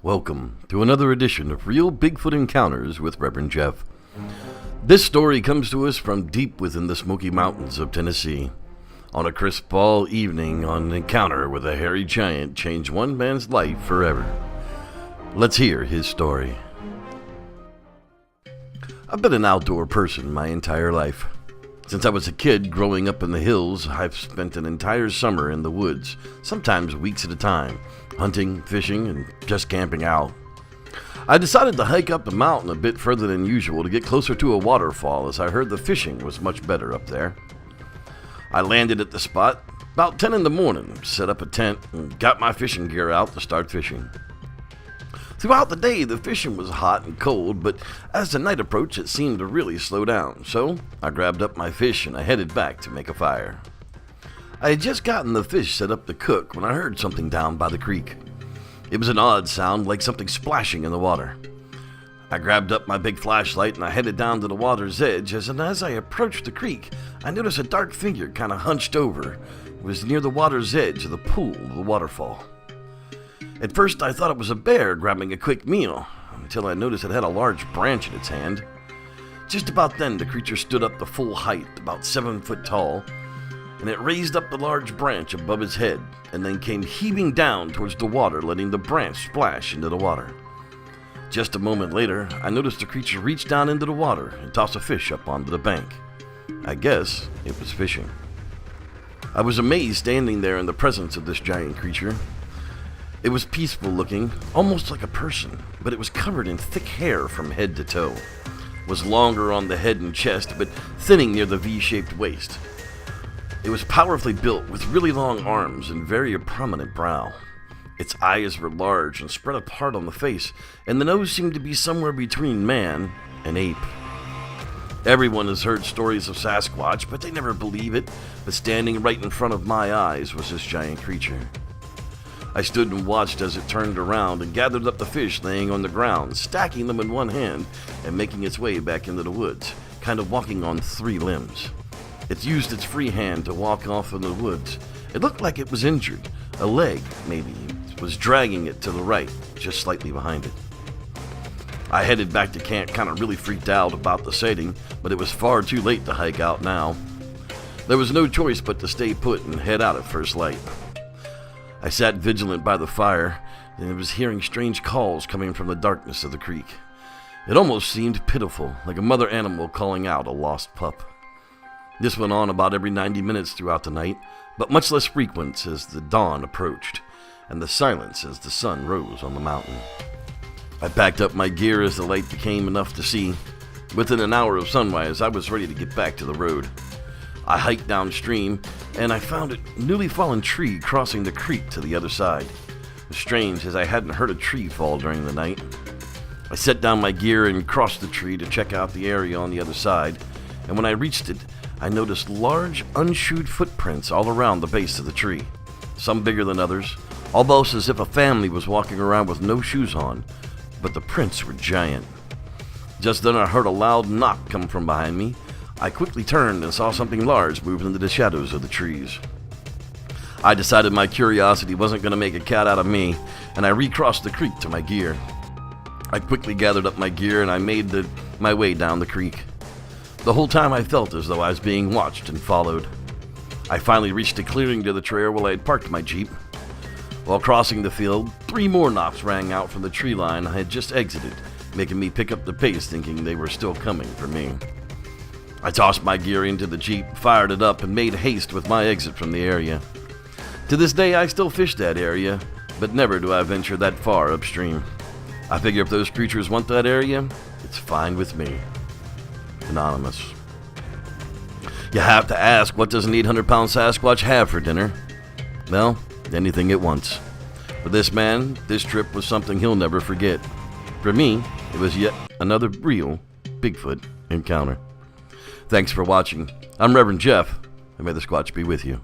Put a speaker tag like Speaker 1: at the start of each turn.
Speaker 1: Welcome to another edition of Real Bigfoot Encounters with Reverend Jeff. This story comes to us from deep within the Smoky Mountains of Tennessee. On a crisp fall evening, an encounter with a hairy giant changed one man's life forever. Let's hear his story. I've been an outdoor person my entire life. Since I was a kid growing up in the hills, I've spent an entire summer in the woods, sometimes weeks at a time, hunting, fishing, and just camping out. I decided to hike up the mountain a bit further than usual to get closer to a waterfall, as I heard the fishing was much better up there. I landed at the spot about 10 in the morning, set up a tent, and got my fishing gear out to start fishing. Throughout the day, the fishing was hot and cold, but as the night approached, it seemed to really slow down, so I grabbed up my fish and I headed back to make a fire. I had just gotten the fish set up to cook when I heard something down by the creek. It was an odd sound, like something splashing in the water. I grabbed up my big flashlight and I headed down to the water's edge, and as I approached the creek, I noticed a dark figure kind of hunched over. It was near the water's edge of the pool of the waterfall. At first, I thought it was a bear grabbing a quick meal, until I noticed it had a large branch in its hand. Just about then, the creature stood up to full height, about 7 foot tall, and it raised up the large branch above its head, and then came heaving down towards the water, letting the branch splash into the water. Just a moment later, I noticed the creature reach down into the water and toss a fish up onto the bank. I guess it was fishing. I was amazed standing there in the presence of this giant creature. It was peaceful looking, almost like a person, but it was covered in thick hair from head to toe. It was longer on the head and chest, but thinning near the V-shaped waist. It was powerfully built with really long arms and very prominent brow. Its eyes were large and spread apart on the face, and the nose seemed to be somewhere between man and ape. Everyone has heard stories of Sasquatch, but they never believe it, but standing right in front of my eyes was this giant creature. I stood and watched as it turned around and gathered up the fish laying on the ground, stacking them in one hand and making its way back into the woods, kind of walking on 3 limbs. It used its free hand to walk off in the woods. It looked like it was injured. A leg, maybe, was dragging it to the right, just slightly behind it. I headed back to camp, kind of really freaked out about the sighting, but it was far too late to hike out now. There was no choice but to stay put and head out at first light. I sat vigilant by the fire, and was hearing strange calls coming from the darkness of the creek. It almost seemed pitiful, like a mother animal calling out a lost pup. This went on about every 90 minutes throughout the night, but much less frequent as the dawn approached, and the silence as the sun rose on the mountain. I packed up my gear as the light became enough to see. Within an hour of sunrise, I was ready to get back to the road. I hiked downstream, and I found a newly fallen tree crossing the creek to the other side. It was strange, as I hadn't heard a tree fall during the night. I set down my gear and crossed the tree to check out the area on the other side, and when I reached it, I noticed large, unshoed footprints all around the base of the tree, some bigger than others, almost as if a family was walking around with no shoes on, but the prints were giant. Just then I heard a loud knock come from behind me. I quickly turned and saw something large move into the shadows of the trees. I decided my curiosity wasn't going to make a cat out of me, and I recrossed the creek to my gear. I quickly gathered up my gear and I made my way down the creek. The whole time I felt as though I was being watched and followed. I finally reached a clearing to the trail where I had parked my Jeep. While crossing the field, 3 more knocks rang out from the tree line I had just exited, making me pick up the pace thinking they were still coming for me. I tossed my gear into the Jeep, fired it up, and made haste with my exit from the area. To this day, I still fish that area, but never do I venture that far upstream. I figure if those creatures want that area, it's fine with me. Anonymous. You have to ask, what does an 800-pound Sasquatch have for dinner? Well, anything at once. For this man, this trip was something he'll never forget. For me, it was yet another real Bigfoot encounter. Thanks for watching. I'm Reverend Jeff, and may the Squatch be with you.